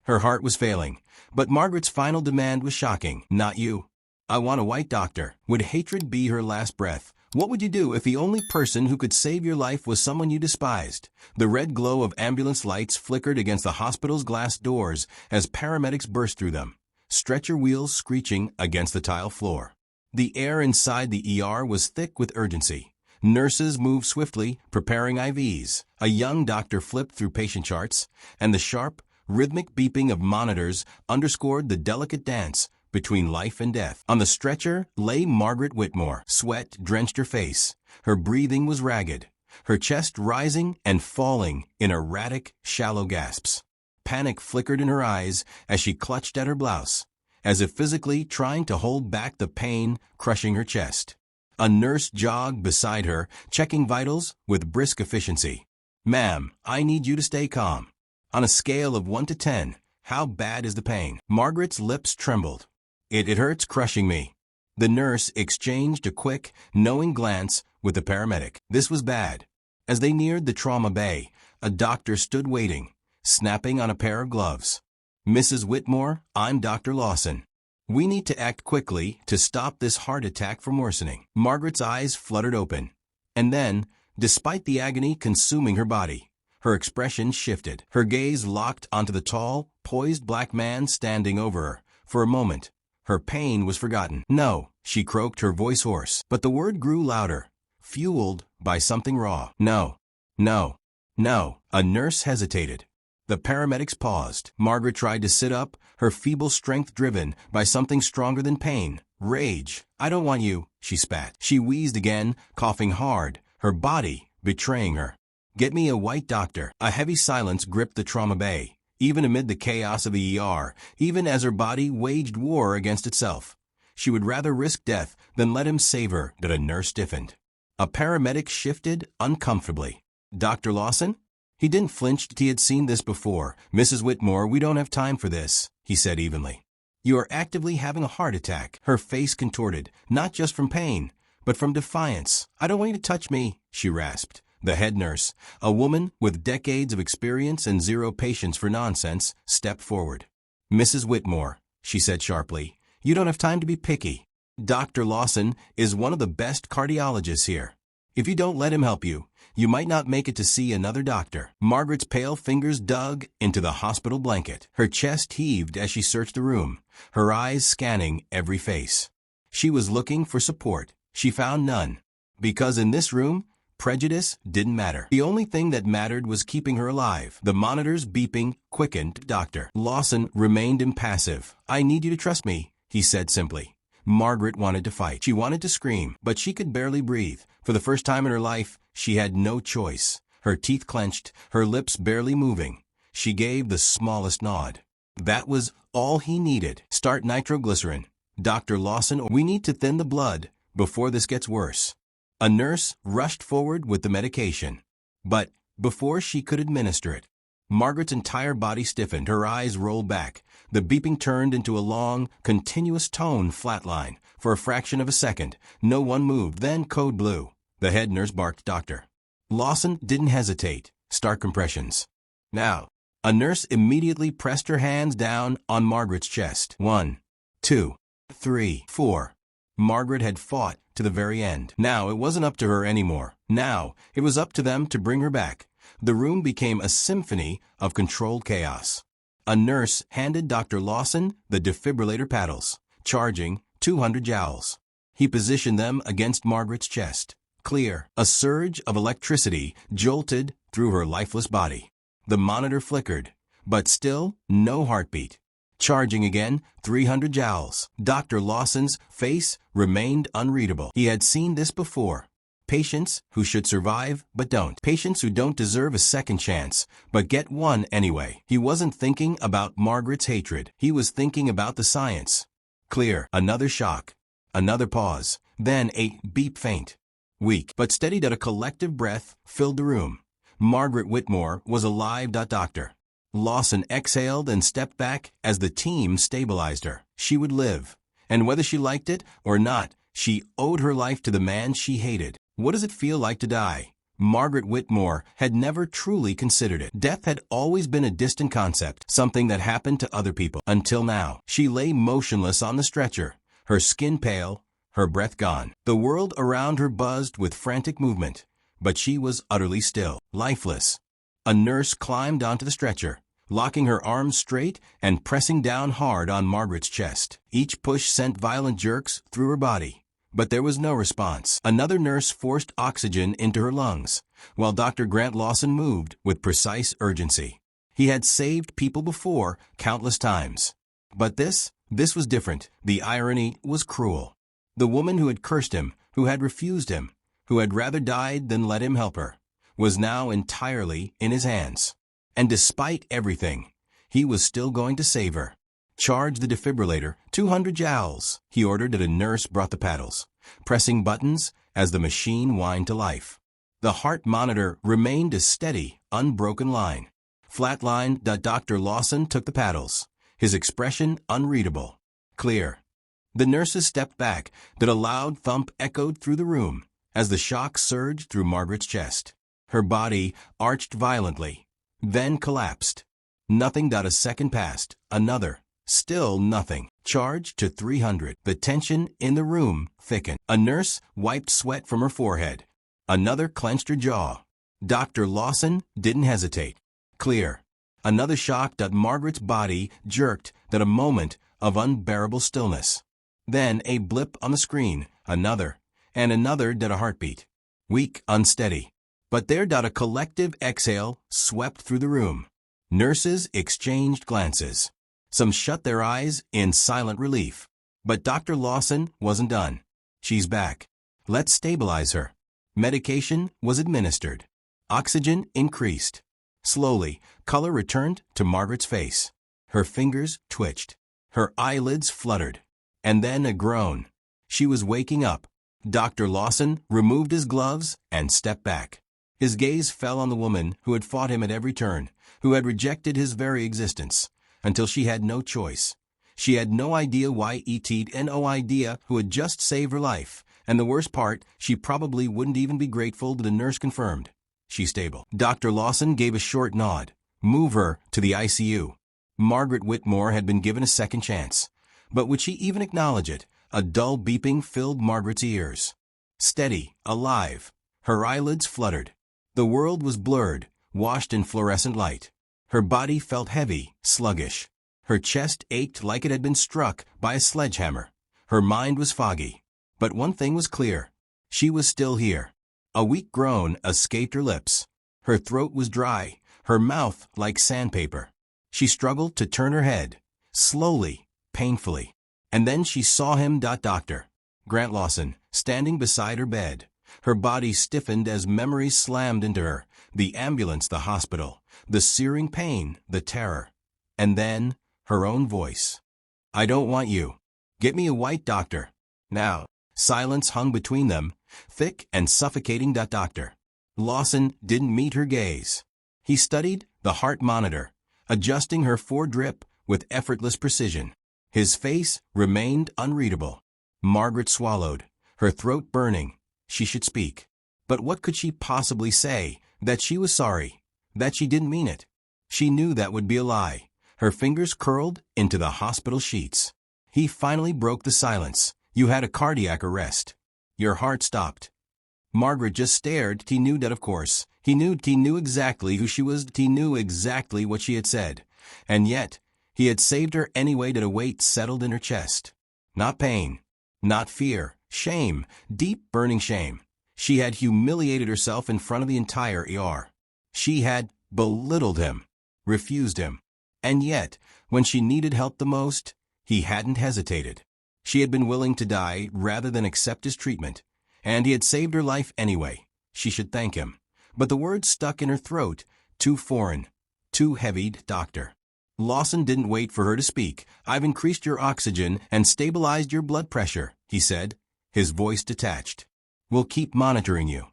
Her heart was failing, but Margaret's final demand was shocking. Not you. I want a white doctor. Would hatred be her last breath? What would you do if the only person who could save your life was someone you despised? The red glow of ambulance lights flickered against the hospital's glass doors as paramedics burst through them, stretcher wheels screeching against the tile floor. The air inside the ER was thick with urgency. Nurses moved swiftly, preparing IVs. A young doctor flipped through patient charts, and the sharp, rhythmic beeping of monitors underscored the delicate dance between life and death. On the stretcher lay Margaret Whitmore. Sweat drenched her face. Her breathing was ragged, her chest rising and falling in erratic, shallow gasps. Panic flickered in her eyes as she clutched at her blouse, as if physically trying to hold back the pain crushing her chest. A nurse jogged beside her, checking vitals with brisk efficiency. "Ma'am, I need you to stay calm. On a scale of 1 to 10, how bad is the pain?" Margaret's lips trembled. It hurts crushing me." The nurse exchanged a quick, knowing glance with the paramedic. This was bad. As they neared the trauma bay, a doctor stood waiting, snapping on a pair of gloves. "Mrs. Whitmore, I'm Dr. Lawson. We need to act quickly to stop this heart attack from worsening." Margaret's eyes fluttered open. And then, despite the agony consuming her body, her expression shifted. Her gaze locked onto the tall, poised black man standing over her. For a moment, her pain was forgotten. "No," she croaked, her voice hoarse. But the word grew louder, fueled by something raw. "No, no, no." A nurse hesitated. The paramedics paused. Margaret tried to sit up, her feeble strength driven by something stronger than pain, rage. "I don't want you," she spat. She wheezed again, coughing hard, her body betraying her. "Get me a white doctor." A heavy silence gripped the trauma bay, even amid the chaos of the ER, even as her body waged war against itself. She would rather risk death than let him save her. That a nurse stiffened. A paramedic shifted uncomfortably. "Dr. Lawson?" He didn't flinch. He had seen this before. "Mrs. Whitmore, we don't have time for this," he said evenly. "You are actively having a heart attack." Her face contorted, not just from pain, but from defiance. "I don't want you to touch me," she rasped. The head nurse, a woman with decades of experience and zero patience for nonsense, stepped forward. "Mrs. Whitmore," she said sharply, "you don't have time to be picky. Dr. Lawson is one of the best cardiologists here. If you don't let him help you, you might not make it to see another doctor." Margaret's pale fingers dug into the hospital blanket. Her chest heaved as she searched the room, her eyes scanning every face. She was looking for support. She found none. Because in this room, prejudice didn't matter. The only thing that mattered was keeping her alive. The monitors beeping quickened. Dr. Lawson remained impassive. "I need you to trust me," he said simply. Margaret wanted to fight. She wanted to scream, but she could barely breathe. For the first time in her life, she had no choice. Her teeth clenched, her lips barely moving. She gave the smallest nod. That was all he needed. "Start nitroglycerin. Dr. Lawson, we need to thin the blood before this gets worse." A nurse rushed forward with the medication. But before she could administer it, Margaret's entire body stiffened, her eyes rolled back. The beeping turned into a long, continuous tone flatline. For a fraction of a second, no one moved. Then code blue. The head nurse barked, "Doctor Lawson." Didn't hesitate. "Start compressions. Now." A nurse immediately pressed her hands down on Margaret's chest. 1, 2, 3, 4. Margaret had fought to the very end. Now it wasn't up to her anymore. Now it was up to them to bring her back. The room became a symphony of controlled chaos. A nurse handed Dr. Lawson the defibrillator paddles, charging 200 joules. He positioned them against Margaret's chest. Clear. A surge of electricity jolted through her lifeless body. The monitor flickered, but still no heartbeat. Charging again, 300 joules. Dr. Lawson's face remained unreadable. He had seen this before. Patients who should survive but don't. Patients who don't deserve a second chance, but get one anyway. He wasn't thinking about Margaret's hatred. He was thinking about the science. Clear. Another shock. Another pause. Then a beep faint. Weak, but steady that a collective breath filled the room. Margaret Whitmore was alive. Doctor Lawson exhaled and stepped back as the team stabilized her. She would live. And whether she liked it or not, she owed her life to the man she hated. "What does it feel like to die?" Margaret Whitmore had never truly considered it. Death had always been a distant concept, something that happened to other people. Until now, she lay motionless on the stretcher, her skin pale, her breath gone. The world around her buzzed with frantic movement, but she was utterly still, lifeless. A nurse climbed onto the stretcher, locking her arms straight and pressing down hard on Margaret's chest. Each push sent violent jerks through her body, but there was no response. Another nurse forced oxygen into her lungs, while Dr. Grant Lawson moved with precise urgency. He had saved people before countless times. But this was different. The irony was cruel. The woman who had cursed him, who had refused him, who had rather died than let him help her, was now entirely in his hands. And despite everything, he was still going to save her. Charge the defibrillator, 200 joules, he ordered as a nurse brought the paddles, pressing buttons as the machine whined to life. The heart monitor remained a steady, unbroken line. Flatlined, Dr. Lawson took the paddles, his expression unreadable. Clear. The nurses stepped back, that a loud thump echoed through the room as the shock surged through Margaret's chest. Her body arched violently, then collapsed. Nothing. A second passed, another. Still nothing. Charged to 300. The tension in the room thickened. A nurse wiped sweat from her forehead. Another clenched her jaw. Dr. Lawson didn't hesitate. Clear. Another shock. Margaret's body jerked. A moment of unbearable stillness. Then a blip on the screen. Another. And another. A heartbeat. Weak, unsteady. But there. A collective exhale swept through the room. Nurses exchanged glances. Some shut their eyes in silent relief. But Dr. Lawson wasn't done. She's back. Let's stabilize her. Medication was administered. Oxygen increased. Slowly, color returned to Margaret's face. Her fingers twitched. Her eyelids fluttered. And then a groan. She was waking up. Dr. Lawson removed his gloves and stepped back. His gaze fell on the woman who had fought him at every turn, who had rejected his very existence, until she had no choice. She had no idea why ET'd and no idea who had just saved her life, and the worst part, she probably wouldn't even be grateful that the nurse confirmed. She's stable. Dr. Lawson gave a short nod. Move her to the ICU. Margaret Whitmore had been given a second chance. But would she even acknowledge it? A dull beeping filled Margaret's ears. Steady, alive. Her eyelids fluttered. The world was blurred, washed in fluorescent light. Her body felt heavy, sluggish. Her chest ached like it had been struck by a sledgehammer. Her mind was foggy. But one thing was clear. She was still here. A weak groan escaped her lips. Her throat was dry, her mouth like sandpaper. She struggled to turn her head, slowly, painfully. And then she saw him. Dr. Grant Lawson, standing beside her bed. Her body stiffened as memories slammed into her. The ambulance, the hospital, the searing pain, the terror. And then, her own voice. I don't want you. Get me a white doctor. Now. Silence hung between them, thick and suffocating. Dr. Lawson didn't meet her gaze. He studied the heart monitor, adjusting her foredrip with effortless precision. His face remained unreadable. Margaret swallowed, her throat burning. She should speak. But what could she possibly say? That she was sorry, that she didn't mean it. She knew that would be a lie. Her fingers curled into the hospital sheets. He finally broke the silence. You had a cardiac arrest. Your heart stopped. Margaret just stared. He knew that, of course. He knew exactly who she was. He knew exactly what she had said. And yet, he had saved her anyway. That a weight settled in her chest. Not pain, not fear, shame, deep burning shame. She had humiliated herself in front of the entire ER. She had belittled him, refused him. And yet, when she needed help the most, he hadn't hesitated. She had been willing to die rather than accept his treatment, and he had saved her life anyway. She should thank him. But the words stuck in her throat, too foreign, too heavy. Doctor Lawson didn't wait for her to speak. I've increased your oxygen and stabilized your blood pressure, he said, his voice detached. We'll keep monitoring you.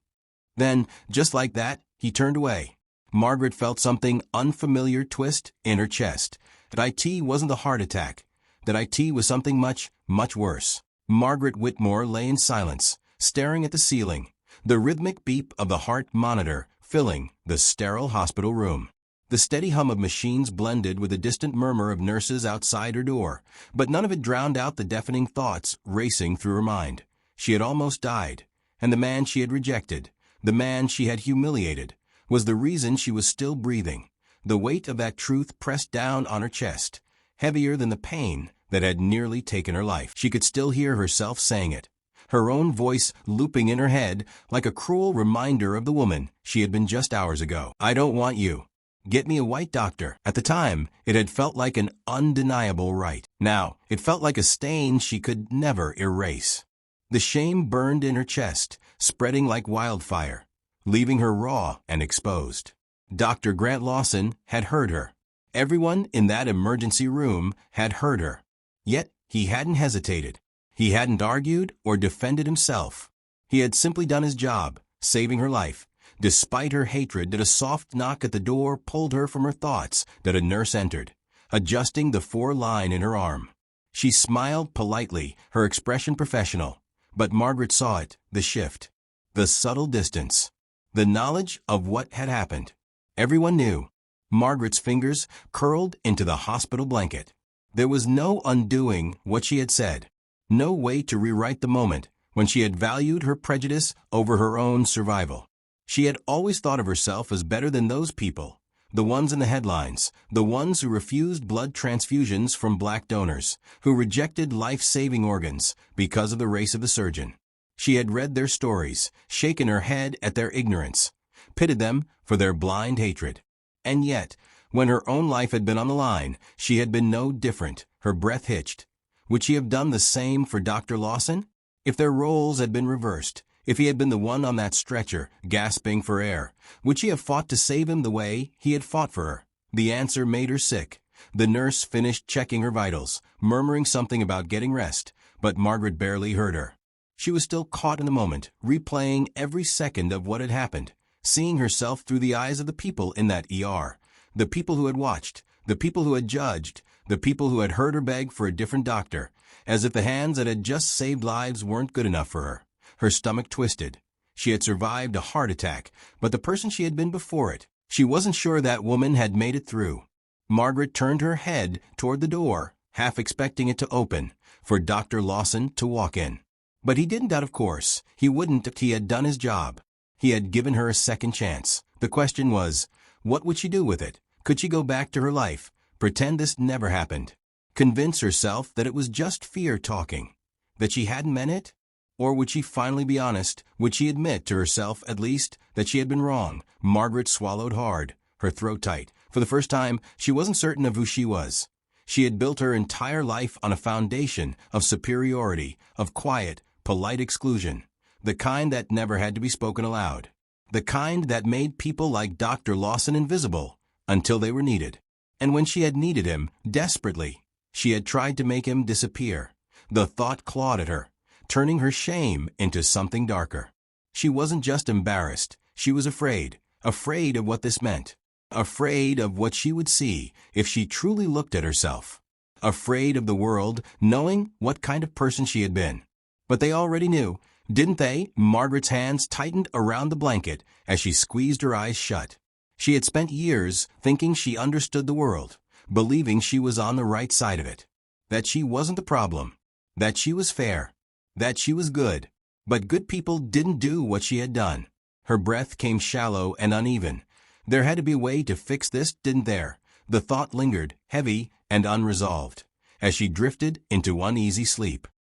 Then, just like that, he turned away. Margaret felt something unfamiliar twist in her chest. That it wasn't a heart attack. That it was something much, much worse. Margaret Whitmore lay in silence, staring at the ceiling. The rhythmic beep of the heart monitor filling the sterile hospital room. The steady hum of machines blended with the distant murmur of nurses outside her door, but none of it drowned out the deafening thoughts racing through her mind. She had almost died, and the man she had rejected, the man she had humiliated, was the reason she was still breathing. The weight of that truth pressed down on her chest, heavier than the pain that had nearly taken her life. She could still hear herself saying it, her own voice looping in her head like a cruel reminder of the woman she had been just hours ago. "I don't want you. Get me a white doctor." At the time, it had felt like an undeniable right. Now, it felt like a stain she could never erase. The shame burned in her chest, spreading like wildfire, leaving her raw and exposed. Dr. Grant Lawson had heard her. Everyone in that emergency room had heard her. Yet, he hadn't hesitated. He hadn't argued or defended himself. He had simply done his job, saving her life. Despite her hatred that a soft knock at the door pulled her from her thoughts that a nurse entered, adjusting the 4-line in her arm. She smiled politely, her expression professional. But Margaret saw it, the shift, the subtle distance, the knowledge of what had happened. Everyone knew. Margaret's fingers curled into the hospital blanket. There was no undoing what she had said, no way to rewrite the moment when she had valued her prejudice over her own survival. She had always thought of herself as better than those people, the ones in the headlines, the ones who refused blood transfusions from black donors, who rejected life-saving organs because of the race of the surgeon. She had read their stories, shaken her head at their ignorance, pitted them for their blind hatred. And yet, when her own life had been on the line, she had been no different, her breath hitched. Would she have done the same for Dr. Lawson? If their roles had been reversed, if he had been the one on that stretcher, gasping for air, would she have fought to save him the way he had fought for her? The answer made her sick. The nurse finished checking her vitals, murmuring something about getting rest, but Margaret barely heard her. She was still caught in the moment, replaying every second of what had happened, seeing herself through the eyes of the people in that ER, the people who had watched, the people who had judged, the people who had heard her beg for a different doctor, as if the hands that had just saved lives weren't good enough for her. Her stomach twisted. She had survived a heart attack, but the person she had been before it, she wasn't sure that woman had made it through. Margaret turned her head toward the door, half expecting it to open, for Dr. Lawson to walk in. But he didn't out of course. He wouldn't. He had done his job. He had given her a second chance. The question was, what would she do with it? Could she go back to her life, pretend this never happened, convince herself that it was just fear talking, that she hadn't meant it? Or would she finally be honest? Would she admit to herself, at least, that she had been wrong? Margaret swallowed hard, her throat tight. For the first time, she wasn't certain of who she was. She had built her entire life on a foundation of superiority, of quiet, polite exclusion, the kind that never had to be spoken aloud, the kind that made people like Dr. Lawson invisible until they were needed. And when she had needed him, desperately, she had tried to make him disappear. The thought clawed at her, turning her shame into something darker. She wasn't just embarrassed, she was afraid of what this meant, afraid of what she would see if she truly looked at herself, afraid of the world knowing what kind of person she had been. But they already knew, didn't they? Margaret's hands tightened around the blanket as she squeezed her eyes shut. She had spent years thinking she understood the world, believing she was on the right side of it, that she wasn't the problem, that she was fair, that she was good. But good people didn't do what she had done. Her breath came shallow and uneven. There had to be a way to fix this, didn't there? The thought lingered, heavy and unresolved, as she drifted into uneasy sleep.